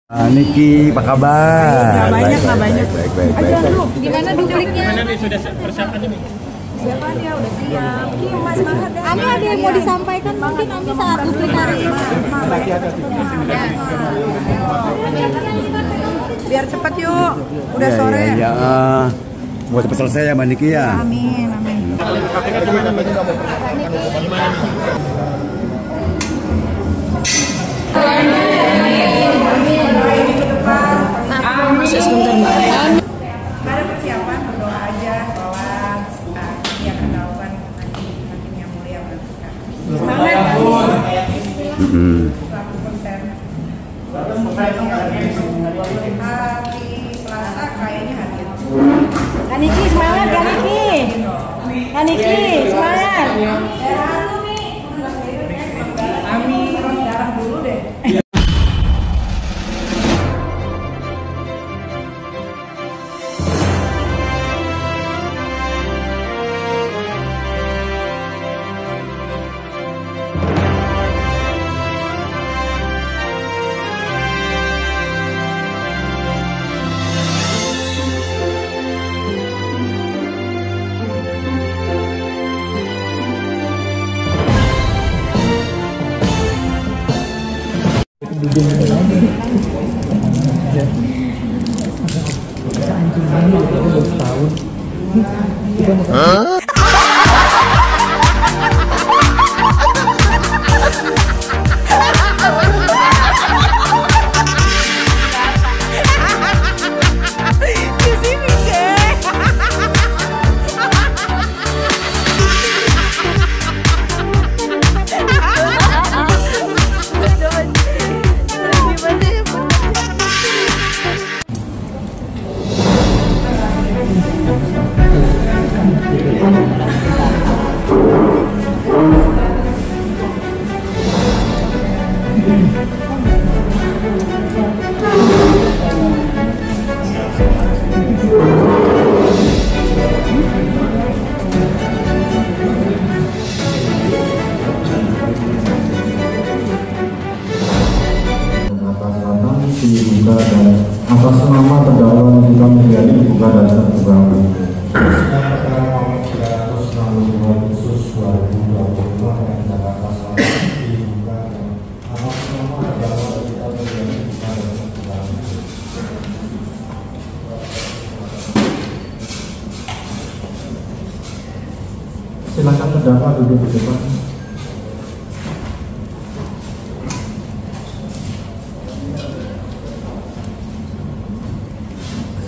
Niki, apa kabar? Nggak banyak. Baik. Aja dulu, gimana dupliknya? Gimana nih, sudah persiapan ini? Siapa dia udah siap? Mas banget ya. Ami ada yang mau disampaikan mungkin Ami saat duplik hari ini. Biar cepat yuk, udah sore. Ya, buat cepat selesai ya Mbak Niki ya. Amin. Prakteknya gimana nih? Gimana nih? Masih sebentar Mbak. Ada persiapan, berdoa aja, sholat, yang kedalaman nanti yang mulia berkat. Semangat. Selaku konsen. Hari Selasa kayaknya hadir. Kaniki semangat Kaniki. Kaniki semangat. Amin. Darah dulu deh. dibuka dan atas nama terdakwa Nikita Milyani dibuka dan terbuka. Khusus 2025 yang Jakarta Selatan dibuka dan atas nama terdakwa Nikita Milyani dibuka dan terbuka. Silakan terdakwa duduk di depan.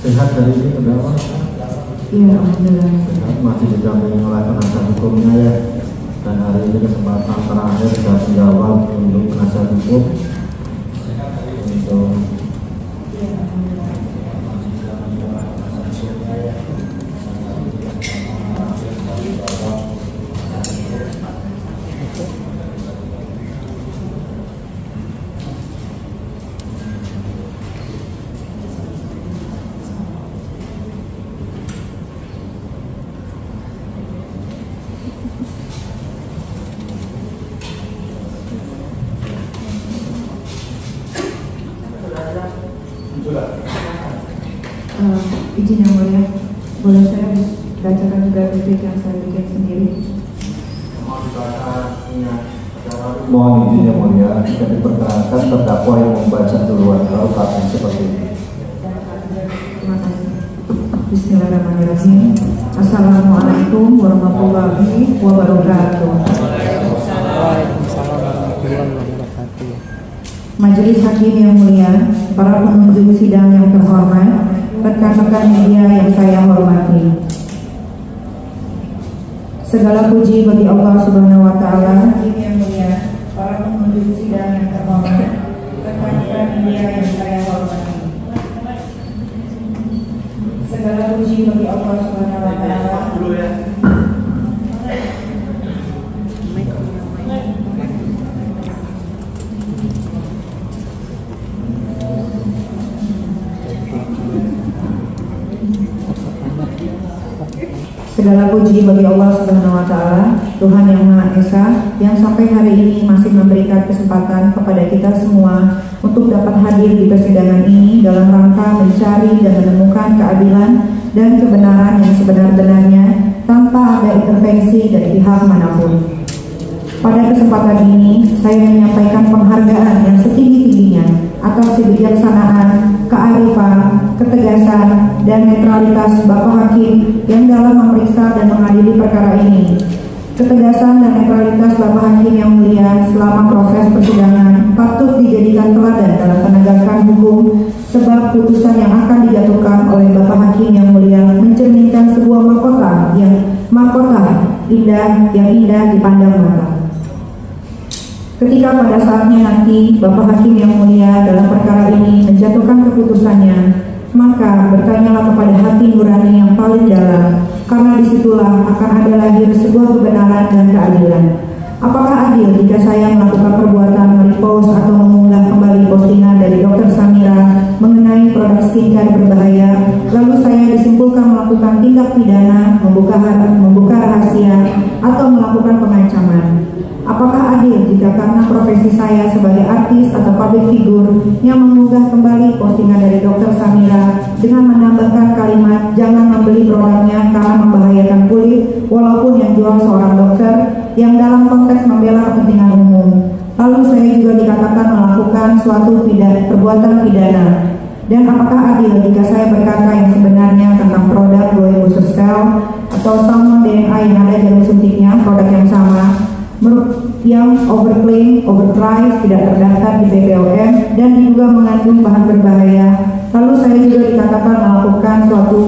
Sehat dari ini terdakwa? Iya, alhamdulillah. Masih didampingi oleh penasihat hukumnya ya. Dan hari ini kesempatan terakhir sudah menjawab untuk penasihat hukum. Untuk izin yang mulia, boleh saya bacakan juga duplik yang saya bikin sendiri. mohon izin yang mulia, jika diperkenankan terdakwa yang membaca duluan baru kami seperti ini. Terima kasih. Bismillahirrahmanirrahim. Assalamualaikum warahmatullahi wabarakatuh. Majelis Hakim yang mulia, para pengunjung sidang yang terhormat, rekan-rekan media yang saya hormati. Segala puji bagi Allah Subhanahu wa taala. Hakim yang mulia, para pengunjung sidang yang terhormat, rekan-rekan media yang saya hormati. Segala puji bagi Allah Subhanahu wa taala. Segala puji bagi Allah Subhanahu wa Ta'ala, Tuhan yang Maha Esa, yang sampai hari ini masih memberikan kesempatan kepada kita semua untuk dapat hadir di persidangan ini dalam rangka mencari dan menemukan keadilan dan kebenaran yang sebenar-benarnya tanpa ada intervensi dari pihak manapun. Pada kesempatan ini, saya menyampaikan penghargaan yang setinggi-tingginya atas kebijaksanaan, kearifan, ketegasan, dan netralitas Bapak Hakim yang dalam memeriksa dan mengadili perkara ini. Ketegasan dan netralitas Bapak Hakim yang mulia selama proses persidangan patut dijadikan teladan dalam penegakan hukum, sebab putusan yang akan dijatuhkan oleh Bapak Hakim yang mulia mencerminkan sebuah mahkota yang indah dipandang mata. Ketika pada saatnya nanti Bapak Hakim yang mulia dalam perkara ini menjatuhkan keputusannya, maka bertanyalah kepada hati nurani yang paling dalam, karena disitulah akan ada lahir sebuah kebenaran dan keadilan. Apakah adil jika saya melakukan perbuatan merepost atau mengunggah kembali postingan dari Dr. Samira mengenai produk skincare berbahaya, lalu saya disimpulkan melakukan tindak pidana, membuka rahasia, atau melakukan pengancaman? Apakah adil jika karena profesi saya sebagai artis atau public figure yang mengunggah kembali postingan dari Dr. Samira dengan menambahkan kalimat jangan membeli produknya karena membahayakan kulit, walaupun yang jual seorang dokter yang dalam konteks membela kepentingan umum, lalu saya juga dikatakan melakukan suatu perbuatan pidana? Dan apakah adil jika saya berkata yang sebenarnya tentang produk Goy Booster Cell atau salmon DNA yang ada jarum suntiknya, produk yang sama, yang overclaim, overprice, tidak terdaftar di BPOM dan diduga mengandung bahan berbahaya, lalu saya juga dikatakan melakukan suatu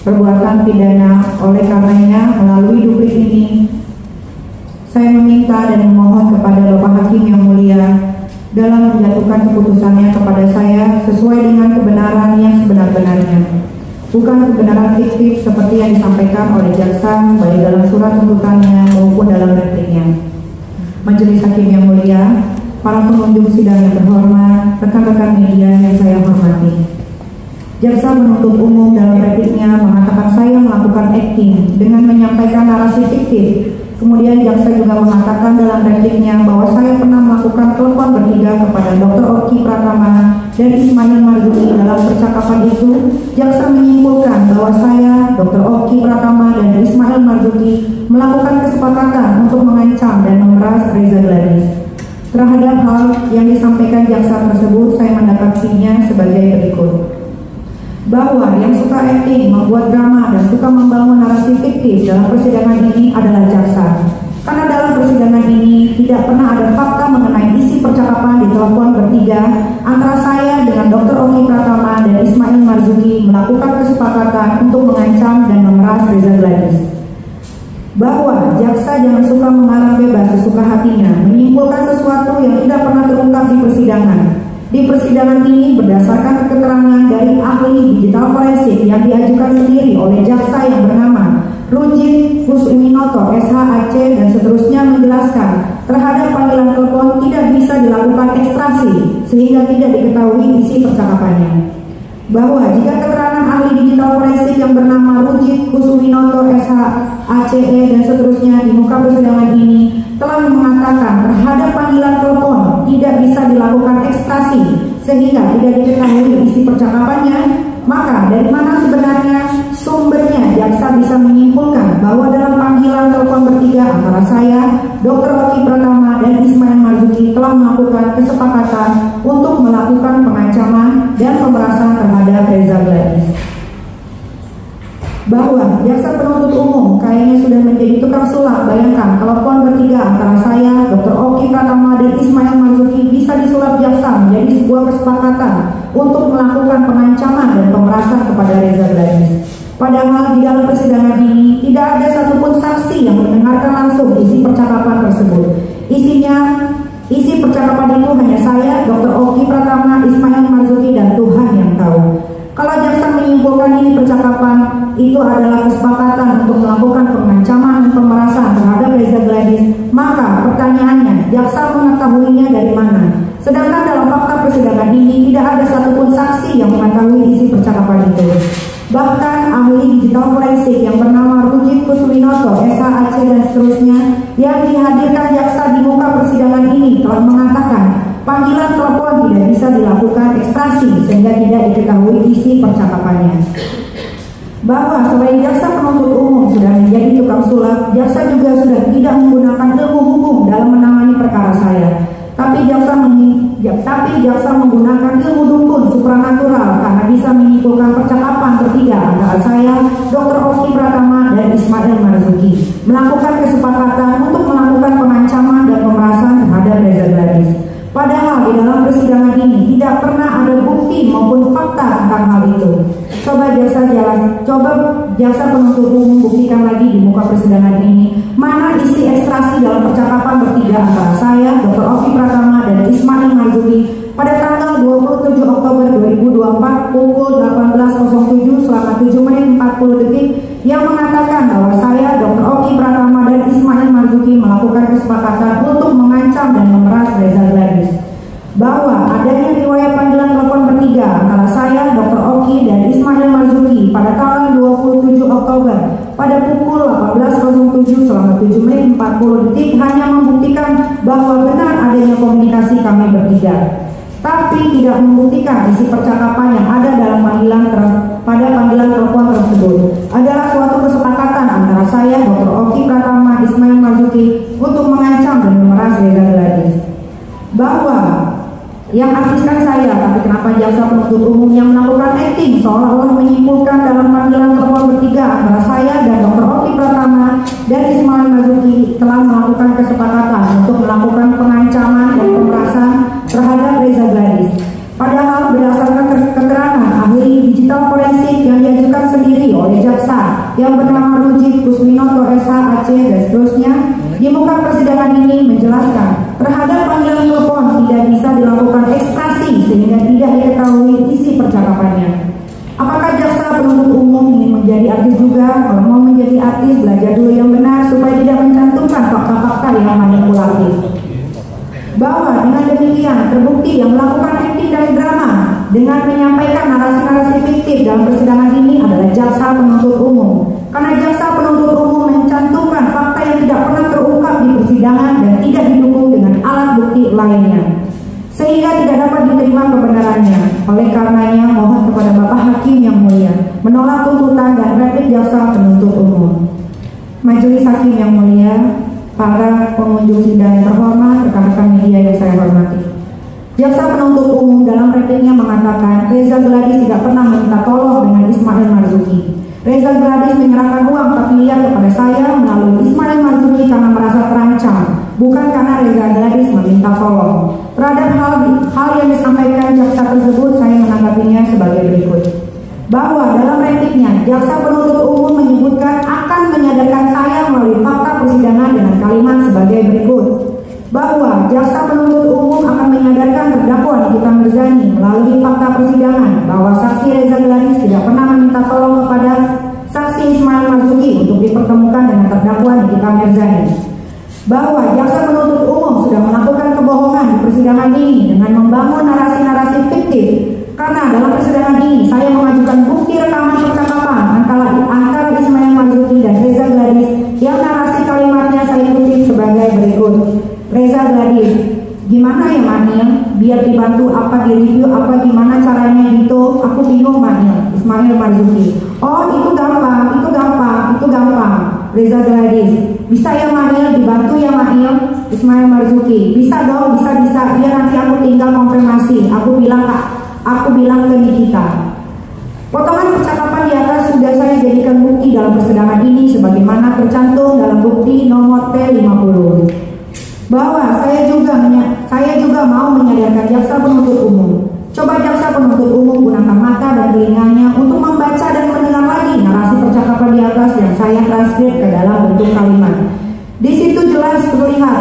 perbuatan pidana? Oleh karenanya, melalui duplik ini saya meminta dan memohon kepada Bapak Hakim yang mulia dalam menjatuhkan keputusannya kepada saya sesuai dengan kebenaran yang sebenar-benarnya, bukan kebenaran fiktif seperti yang disampaikan oleh jaksa baik dalam surat tuntutannya maupun dalam repliknya. Majelis Hakim yang mulia, para pengunjung sidang yang terhormat, rekan-rekan media yang saya hormati. Jaksa penuntut umum dalam repliknya mengatakan saya melakukan acting dengan menyampaikan narasi fiktif. Kemudian jaksa juga mengatakan dalam repliknya bahwa saya pernah melakukan telepon bertiga kepada Dr. Oki Pratama dan Ismail Marzuki. Dalam percakapan itu, jaksa menyimpulkan bahwa saya, Dr. Oki Pratama dan Ismail Marzuki melakukan kesepakatan untuk mengancam dan memeras Reza Gladys. Terhadap hal yang disampaikan jaksa tersebut, saya mendapatinya sebagai berikut. Bahwa yang suka acting, membuat drama, dan suka membangun narasi fiktif dalam persidangan ini adalah jaksa. Karena dalam persidangan ini tidak pernah ada fakta mengenai isi percakapan di telepon bertiga antara saya dengan Dr. Oki Pratama dan Ismail Marzuki melakukan kesepakatan untuk mengancam dan memeras Reza Gladys. Bahwa jaksa jangan suka mengarang bebas sesuka hatinya, menyimpulkan sesuatu yang tidak pernah terungkap di persidangan. Di persidangan ini berdasarkan keterangan dari ahli digital forensik yang diajukan sendiri oleh jaksa yang bernama Rujit Fusuminoto SHAC dan seterusnya menjelaskan terhadap panggilan telepon tidak bisa dilakukan ekstraksi sehingga tidak diketahui isi percakapannya. Bahwa jika keterangan ahli digital forensik yang bernama Rujit Fusuminoto SHACE dan seterusnya di muka persidangan ini telah mengatakan terhadap panggilan telepon tidak bisa dilakukan ekstraksi sehingga tidak diketahui isi percakapannya, maka dari mana sebenarnya sumbernya jaksa bisa menyimpulkan bahwa dalam panggilan telepon bertiga antara saya, Dr. Oki Pratama dan Ismail Marzuki telah melakukan kesepakatan untuk melakukan pengancaman dan pemerasan terhadap Reza Gladys. Bahwa jaksa penuntut umum kayaknya sudah menjadi tukang sulap. Bayangkan telepon bertiga antara saya, Dr. Oki Pratama dan Ismail Marzuki bisa disulap jaksa menjadi sebuah kesepakatan untuk melakukan pengancaman dan pemerasan kepada Reza Gladys. Padahal di dalam persidangan ini tidak ada satupun saksi yang mendengarkan langsung isi percakapan tersebut. Isi percakapan itu hanya saya, Dr. Oki Pratama, Ismail Marzuki, dan Tuhan yang tahu. Kalau jaksa menyimpulkan ini percakapan itu adalah kesepakatan untuk melakukan pengancaman dan pemerasan terhadap Reza Gladys, maka pertanyaannya, jaksa mengetahuinya dari mana? Sedangkan dalam fakta persidangan ini tidak ada satupun saksi yang mengetahui isi percakapan itu. Bahkan ahli digital forensik yang bernama Rujit yang dihadirkan jaksa di muka persidangan ini telah mengatakan panggilan telepon tidak bisa dilakukan ekstraksi sehingga tidak diketahui isi percakapannya. Bahwa selain jaksa penuntut umum sudah menjadi tukang sulap, jaksa juga sudah tidak menggunakan ilmu hukum dalam menangani perkara saya. Tapi jaksa menggunakan ilmu dukun supranatural karena bisa menyimpulkan percakapan bertiga antara saya, Dr. Oki Pratama, dan Ismail Marzuki, melakukan kesepakatan untuk melakukan pengancaman dan pemerasan terhadap Reza Gladys. Padahal di dalam persidangan ini tidak pernah ada bukti maupun fakta tentang hal itu. Coba jaksa penuntut umum buktikan lagi di muka persidangan ini mana isi ekstraksi dalam percakapan bertiga antara saya, Dr. Oki Pratama, dan Ismail Marzuki pada tanggal 27 Oktober 2024 pukul 18.07 selama 7 menit 40 detik yang mengatakan bahwa saya, Dr. Oki Pratama, dan Ismail Marzuki melakukan kesepakatan untuk mengancam dan memeras Reza Gladys. Bahwa adanya riwayat panggilan telepon bertiga antara saya, Dr. Oki, dan Ismail Marzuki pada tanggal 27 Oktober pada pukul 18.07 selama 7 menit 40 detik hanya membuktikan bahwa benar adanya komunikasi kami bertiga, tapi tidak membuktikan isi percakapan yang ada dalam pada panggilan telepon tersebut adalah suatu kesepakatan antara saya, Dr. Oki Pratama, Ismail Marzuki untuk mengancam dan memeras Reza Gladys. Bahwa yang artiskan saya, tapi kenapa jaksa penuntut umum yang melakukan acting seolah-olah menyimpulkan dalam panggilan telepon bertiga antara saya dan Dr. Oki Pratama dan Ismail Marzuki telah melakukan kesepakatan untuk melakukan pengancaman dan pemerasan terhadap Reza Gladys. Padahal berdasarkan keterangan ahli digital forensik yang diajukan sendiri oleh jaksa yang bernama Rujit Kusminoto SH Aceh dan seterusnya di muka persidangan ini menjelaskan terhadap panggilan telepon tidak bisa dilakukan ekstraksi sehingga tidak diketahui isi percakapannya. Apakah jaksa penuntut umum ingin menjadi artis juga? Kalau mau menjadi artis, belajar dulu yang benar supaya tidak mencantumkan fakta-fakta yang manipulatif. Bahwa dengan demikian terbukti yang melakukan acting dari drama dengan menyampaikan narasi-narasi fiktif dalam persidangan ini adalah jaksa penuntut umum. Karena jaksa penuntut umum mencantumkan fakta yang tidak pernah terungkap di persidangan dan tidak didukung dengan alat bukti lainnya, sehingga tidak dapat diterima kebenarannya. Oleh karenanya mohon kepada Bapak Hakim yang mulia menolak tuntutan dan replik jaksa penuntut umum. Majelis Hakim yang mulia, para pengunjung sidang yang terhormat, rekan-rekan media yang saya hormati. Jaksa penuntut umum dalam repliknya mengatakan Reza Gladys tidak pernah meminta tolong dengan Ismail Marzuki. Reza Gladys menyerahkan uang 4 miliar kepada saya melalui Ismail Marzuki karena merasa terancam, bukan karena Reza Gladys meminta tolong. Terhadap hal yang disampaikan jaksa tersebut, saya menanggapinya sebagai berikut. Bahwa dalam repliknya, jaksa penuntut umum menyebutkan akan menyadarkan saya melalui fakta persidangan dengan kalimat sebagai berikut. Bahwa jaksa penuntut umum akan menyadarkan terdakwa Nikita Mirzani melalui fakta persidangan bahwa saksi Reza Gladys tidak pernah meminta tolong kepada saksi Ismail Marzuki untuk dipertemukan dengan terdakwa Nikita Mirzani. Bahwa jaksa penuntut umum sudah melakukan kebohongan di persidangan ini dengan membangun narasi-narasi fiktif. Karena dalam persidangan ini saya mengajukan bukti rekaman percakapan antara Ismail Marzuki dan Reza Gladys yang narasi kalimatnya saya kutip sebagai berikut. Reza Gladys, gimana ya Manil? Biar dibantu apa direview apa gimana caranya gitu? Aku bingung Manil. Ismail Marzuki, oh itu gampang. Reza Gladys, bisa ya Manil dibantu ya Manil? Ismail Marzuki, bisa dong, bisa. Biar nanti aku tinggal konfirmasi. Aku bilang ke Nikita. Potongan percakapan di atas sudah saya jadikan bukti dalam persidangan ini sebagaimana tercantum dalam bukti nomor T50. Bahwa saya juga mau menyadarkan jaksa penuntut umum. Coba jaksa penuntut umum gunakan mata dan telinganya untuk membaca dan mendengar lagi narasi percakapan di atas yang saya transkrip ke dalam bentuk kalimat. Di situ jelas terlihat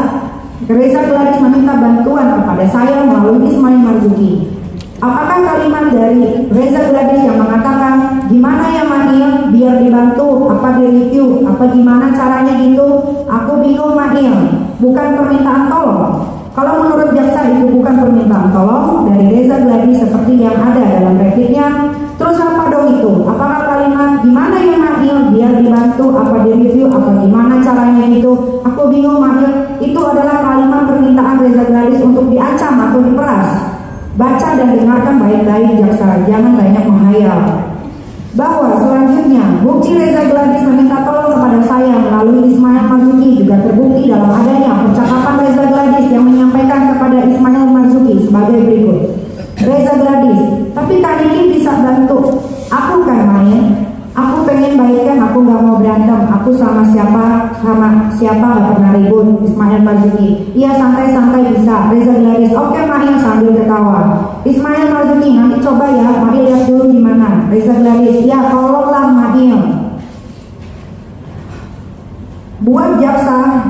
Reza Gladys meminta bantuan kepada saya melalui Ismail Marzuki. Apakah kalimat dari Reza Gladys yang mengatakan gimana ya Manil, biar dibantu, apa direview, apa gimana caranya gitu? Aku bingung Manil, bukan permintaan tolong. Kalau menurut jaksa itu bukan permintaan tolong dari Reza Gladys seperti yang ada dalam repliknya, terus apa dong itu? Apakah kalimat gimana ya Manil, biar dibantu, apa direview, apa gimana caranya gitu? Aku bingung baik-baik jaksa, jangan banyak menghayal. Bahwa selanjutnya bukti Reza Gladys meminta tolong kepada saya melalui Ismail Marzuki juga terbukti dalam adanya percakapan Reza Gladys yang menyampaikan kepada Ismail Marzuki sebagai berikut. Reza Gladys, tapi Kak Niki bisa bantu. Aku kan main. Aku pengen baikan, aku gak mau berantem. Aku sama siapa gak pernah ribut. Ismail Marzuki, iya santai-santai bisa. Reza Gladys, oke Mail sambil ketawa. Ismail Marzuki, nanti coba ya, Mail lihat dulu gimana. Reza Gladys, ya tolonglah Mail. Buat jaksa,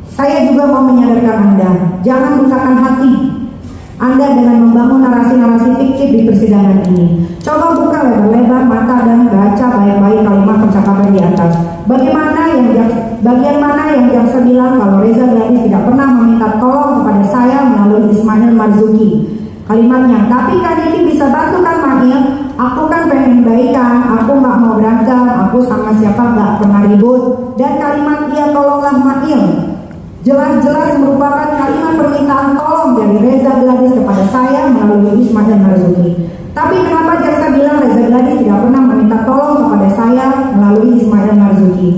saya juga mau menyadarkan Anda, jangan bukakan hati Anda dengan membangun narasi-narasi fiktif di persidangan ini. Coba buka lebar-lebar mata dan baca baik-baik kalimat percakapan di atas. Bagian mana yang jaksa bilang kalau Reza Gladys tidak pernah meminta tolong kepada saya melalui Ismail Marzuki. Kalimatnya, tapi Kak Niki bisa bantu kan Mail? Aku kan pengen baikan, aku gak mau berantem, aku sama siapa gak pernah ribut. Dan kalimat dia tolonglah Mail jelas-jelas merupakan kalimat permintaan tolong dari Reza Gladys kepada saya melalui Ismail Marzuki. Tapi kenapa jaksa bilang Reza Gladys tidak pernah meminta tolong kepada saya melalui Ismail Marzuki?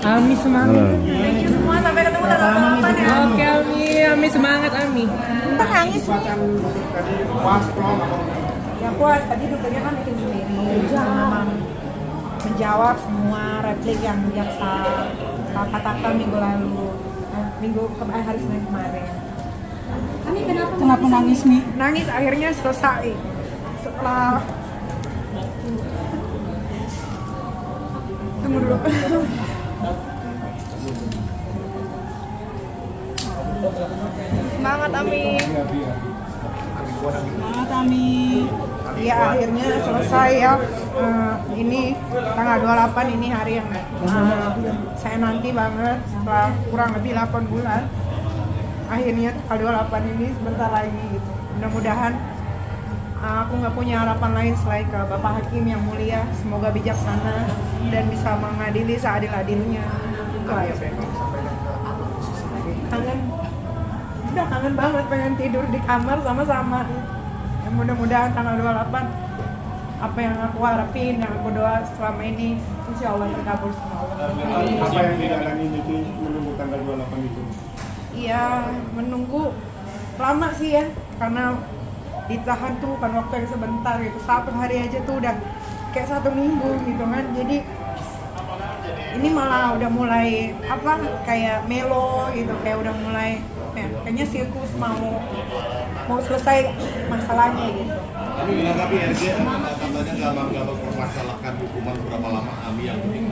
Ami semangat. Thank you semua, sampai ketemu tanggal 8 ya. Oke Ami semangat Ami. Entah nangis ya puas, tadi dokternya kan bikin sendiri. Memang menjawab semua replik yang jaksa katakan minggu lalu, hari Senin kemarin. Kenapa nangis Mi? Nangis akhirnya selesai setelah tunggu dulu. Semangat Ami. Semangat Ami. Iya akhirnya selesai ya. Ini tanggal 28 ini hari yang saya nanti banget setelah kurang lebih 8 bulan. Akhirnya tanggal 28 ini sebentar lagi gitu. Mudah-mudahan aku nggak punya harapan lain selain ke Bapak Hakim yang mulia. Semoga bijaksana dan bisa mengadili seadil-adilnya. Kangen, udah kangen banget pengen tidur di kamar sama-sama. Ya, mudah-mudahan tanggal 28 apa yang aku harapin, yang aku doa selama ini insya Allah terkabul sama Allah. Apa yang dialami Niki menunggu tanggal 28 itu? Iya, menunggu lama sih ya, karena ditahan tuh kan waktu yang sebentar gitu, 1 hari aja tuh udah kayak 1 minggu gitu kan. Jadi ini malah udah mulai kayak melo gitu, kayak udah mulai kayaknya sirkus mau selesai masalahnya gitu. Tapi menanggapi RG katanya nggak mempermasalahkan hukuman berapa lama Ami yang penting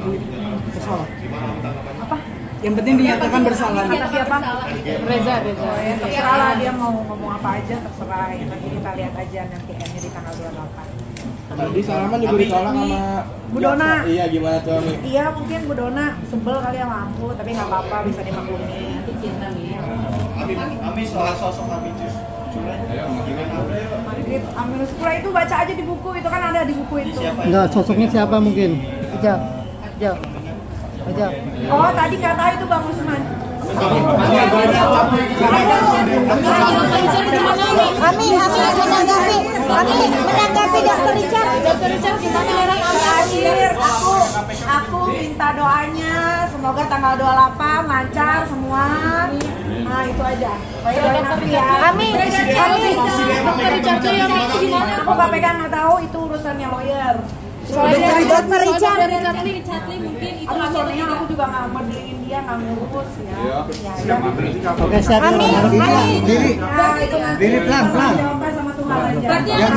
bersalah. Gimana tanggapannya? Apa? Yang penting dinyatakan bersalah. Kata siapa? Reza. Oh ya, terserah lah dia mau ngomong apa aja, terserah ya. Nanti kita lihat aja nanti endnya di tanggal 28. Tadi salaman juga ditolak sama Bu Dona. Iya gimana tuh Ami? Iya mungkin Bu Dona sebel kali sama aku, tapi nggak apa-apa, bisa dimaklumi. Ami soal sosok Ami Aminus Pura itu baca aja di buku, itu kan ada di buku itu. Enggak, sosoknya siapa mungkin? Jauh. Oh tadi nggak tahu itu Bang Usman. Ami menanggapi Dr. Richard. Dr. Richard gimana orang Terakhir aku minta doanya semoga tanggal 28 lancar semua. Nah itu aja. Doain aku ya. Ami Dr. Richard itu yang gimana? Aku nggak pegang, nggak tahu itu urusannya lawyer. Dr. Richard mungkin itu soalnya aku juga nggak modelin dia, nggak ngurus ya. Oke, siap. Ami Diri pelan. Jawabnya sama Tuhan. Berarti yang